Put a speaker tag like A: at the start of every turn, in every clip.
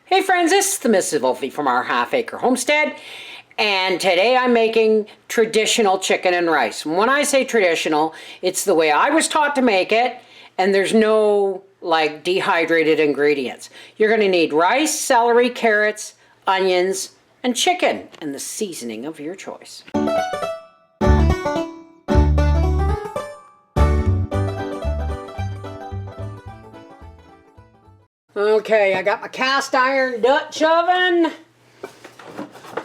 A: Hey friends, this is the Mrs. Wolfie from Our Half Acre Homestead, and today I'm making traditional chicken and rice. When I say traditional, it's the way I was taught to make it, and there's no like dehydrated ingredients. You're going to need rice, celery, carrots, onions, and chicken, and the seasoning of your choice. Okay, I got my cast iron Dutch oven,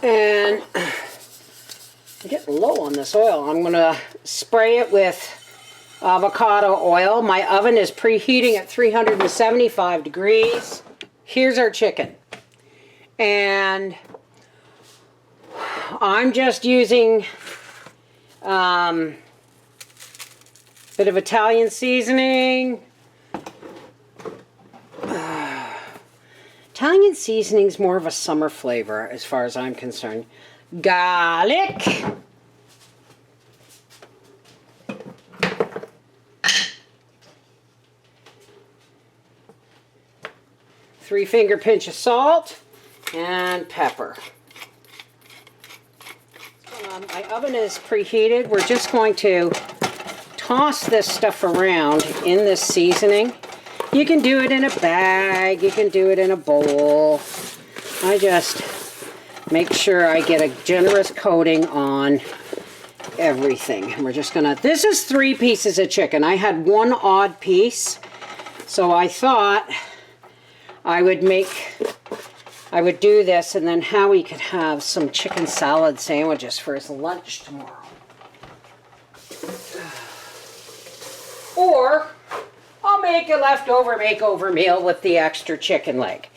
A: and I'm getting low on this oil. I'm going to spray it with avocado oil. My oven is preheating at 375 degrees. Here's our chicken, and I'm just using a bit of Italian seasoning. Italian seasoning is more of a summer flavor as far as I'm concerned. Garlic. Three-finger pinch of salt and pepper. My oven is preheated. We're just going to toss this stuff around in this seasoning. You can do it in a bag, you can do it in a bowl. I just make sure I get a generous coating on everything. And we're just gonna, this is 3 pieces of chicken. I had 1 odd piece, so I thought I would do this, and then Howie could have some chicken salad sandwiches for his lunch tomorrow. Or I'll make a leftover makeover meal with the extra chicken leg.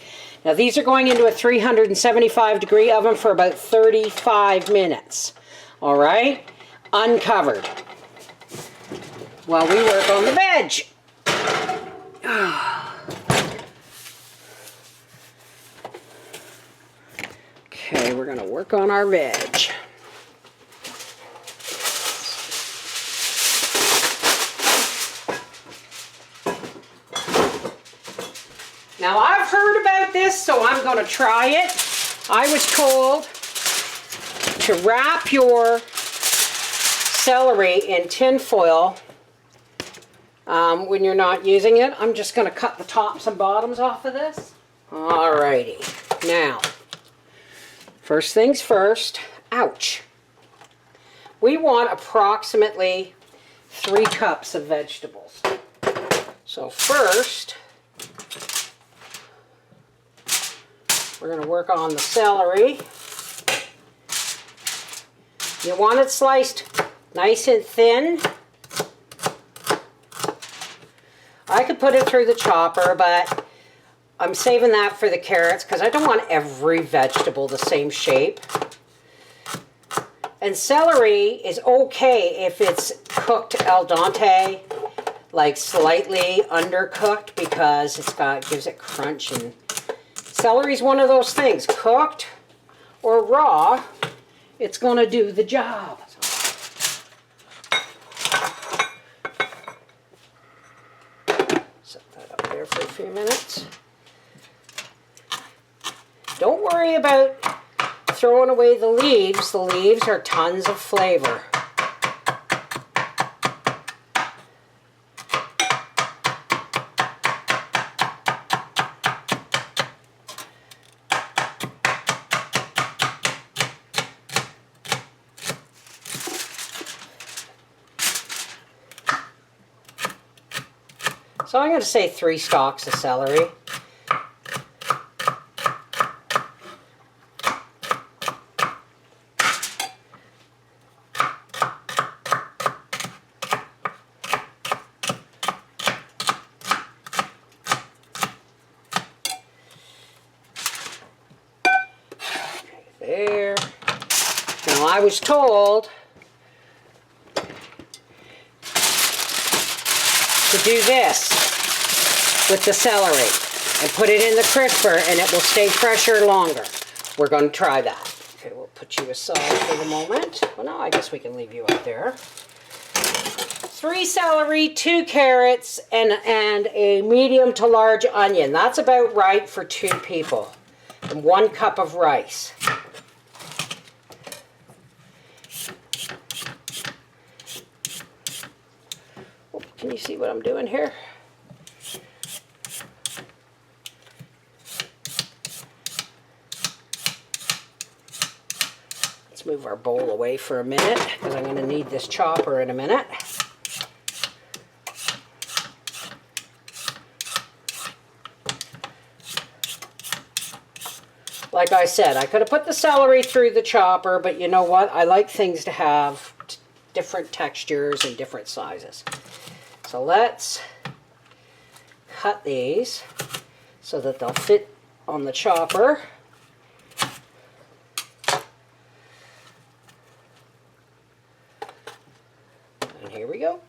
A: Now these are going into a 375 degree oven for about 35 minutes. All right, uncovered, while we work on the veg. Okay, we're gonna work on our veg. Now I've heard about this, so I'm going to try it. I was told to wrap your celery in tin foil when you're not using it. I'm just going to cut the tops and bottoms off of this. Alrighty. Now, first things first, ouch. We want approximately 3 cups of vegetables. So first, we're going to work on the celery. You want it sliced nice and thin. I could put it through the chopper, but I'm saving that for the carrots because I don't want every vegetable the same shape. And celery is okay if it's cooked al dente, like slightly undercooked, because gives it crunch. And celery's one of those things, cooked or raw, it's going to do the job. Set that up there for a few minutes. Don't worry about throwing away the leaves. The leaves are tons of flavor. So I'm going to say 3 stalks of celery. Okay, there. Now I was told to do this with the celery and put it in the crisper, and it will stay fresher longer. We're going to try that. Okay, we'll put you aside for the moment. Well, no, I guess we can leave you up there. 3 celery, 2 carrots, and a medium to large onion. That's about right for 2 people. and 1 cup of rice. Oh, can you see what I'm doing here? Let's move our bowl away for a minute because I'm going to need this chopper in a minute. Like I said, I could have put the celery through the chopper, but you know what? I like things to have different textures and different sizes. So let's cut these so that they'll fit on the chopper. And here we go.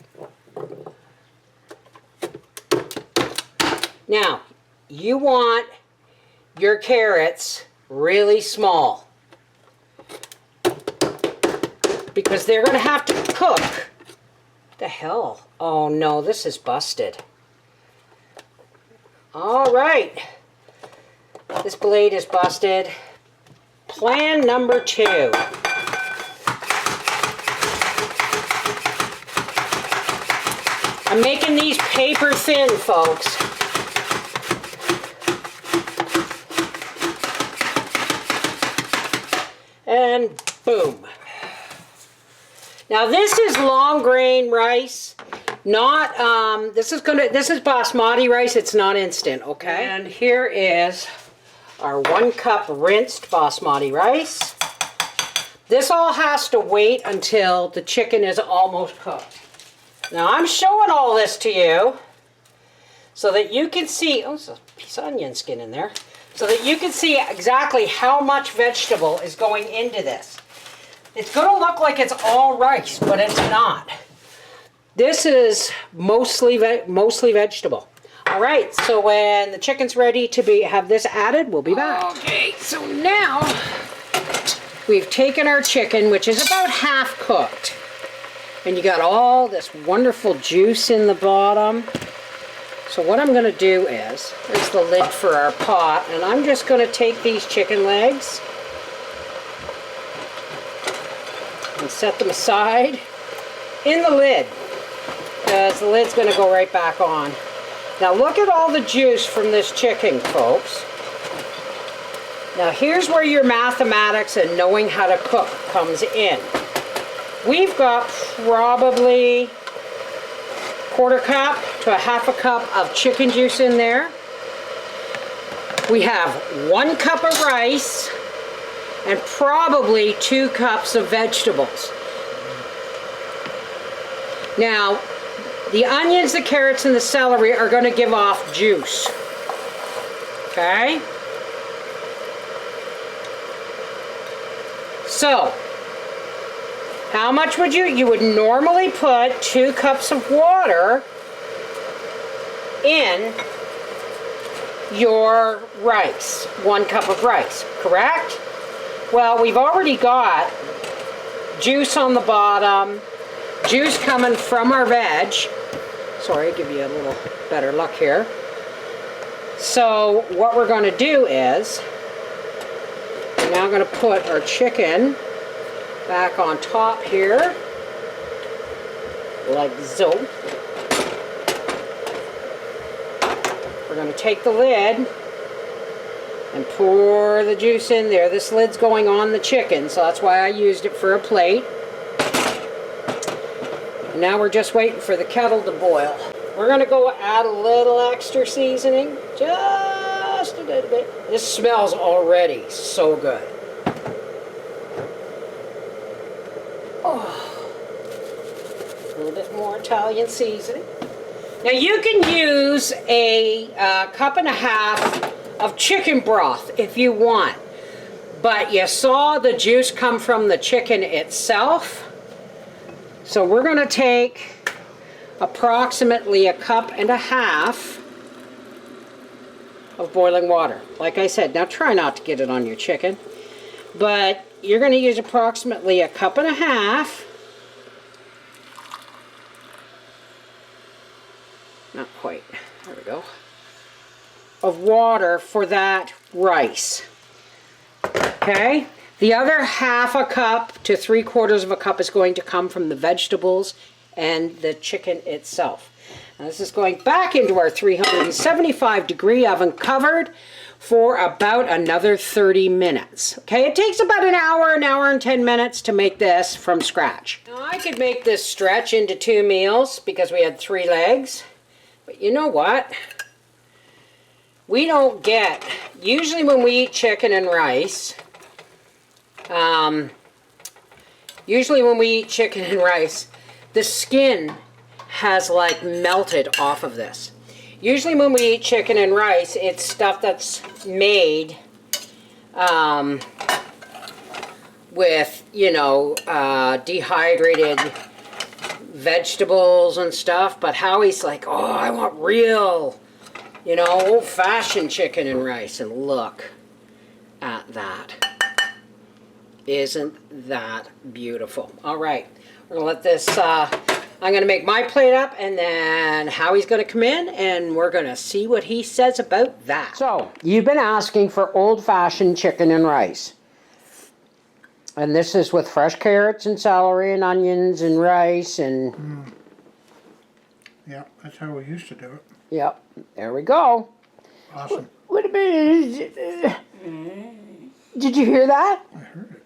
A: Now, you want your carrots really small because they're going to have to cook. What the hell? Oh no, this is busted. All right, this blade is busted. Plan number 2. I'm making these paper thin, folks. And boom. Now this is long grain rice, not this is basmati rice, it's not instant, okay? And here is our 1 cup rinsed basmati rice. This all has to wait until the chicken is almost cooked. Now I'm showing all this to you so that you can see, oh, there's a piece of onion skin in there. So that you can see exactly how much vegetable is going into this. It's going to look like it's all rice, but it's not. This is mostly vegetable. All right, so when the chicken's ready to have this added, we'll be back. Okay, so now we've taken our chicken, which is about half cooked. And you got all this wonderful juice in the bottom. So what I'm going to do is, there's the lid for our pot, and I'm just going to take these chicken legs and set them aside in the lid, because the lid's going to go right back on. Now look at all the juice from this chicken, folks. Now here's where your mathematics and knowing how to cook comes in. We've got probably 1/4 cup to a 1/2 cup of chicken juice in there. We have 1 cup of rice and probably 2 cups of vegetables. Now, the onions, the carrots, and the celery are going to give off juice. Okay? So, how much would you would normally put 2 cups of water in your rice, 1 cup of rice, correct? Well, we've already got juice on the bottom, juice coming from our veg. Sorry, give you a little better look here. So what we're going to do is, we're now going to put our chicken back on top here, like so. We're going to take the lid and pour the juice in there. This lid's going on the chicken, so that's why I used it for a plate. And now we're just waiting for the kettle to boil. We're going to go add a little extra seasoning, just a little bit. This smells already so good. Oh, a little bit more Italian seasoning. Now you can use a 1.5 cups of chicken broth if you want, but you saw the juice come from the chicken itself. So we're going to take approximately 1.5 cups of boiling water. Like I said, now try not to get it on your chicken, but you're going to use approximately 1.5 cups. Not quite. There we go. Of water for that rice. Okay, the other 1/2 cup to 3/4 cup is going to come from the vegetables and the chicken itself. And this is going back into our 375-degree oven covered for about another 30 minutes. Okay, it takes about an hour and 10 minutes to make this from scratch. Now I could make this stretch into 2 meals because we had 3 legs. But you know what? We don't get, usually when we eat chicken and rice, the skin has like melted off of this. Usually when we eat chicken and rice, it's stuff that's made with, you know, dehydrated vegetables and stuff. But Howie's like, oh, I want real, you know, old-fashioned chicken and rice. And look at that. Isn't that beautiful? All right, we're gonna let this, I'm gonna make my plate up, and then Howie's gonna come in and we're gonna see what he says about that. So, you've been asking for old-fashioned chicken and rice. And this is with fresh carrots and celery and onions and rice and...
B: Yeah, that's how we used to do it.
A: Yep, there we go.
B: Awesome.
A: Wait a minute. Did you hear that?
B: I heard it.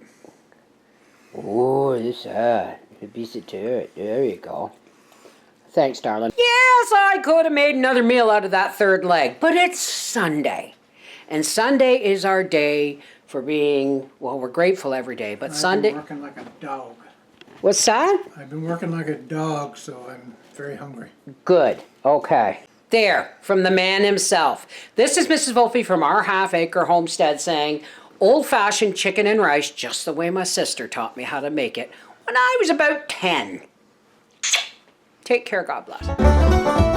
A: Oh, this a piece of turret. There you go. Thanks, darling. Yes, I could have made another meal out of that 3rd leg, but it's Sunday. And Sunday is our day for being, well, we're grateful every day, but Sunday...
B: I've been working like a dog.
A: What's that?
B: I've been working like a dog, so I'm very hungry.
A: Good. Okay. There, from the man himself. This is Mrs. Wolfe from Our Half Acre Homestead saying, old-fashioned chicken and rice, just the way my sister taught me how to make it when I was about 10. Take care, God bless.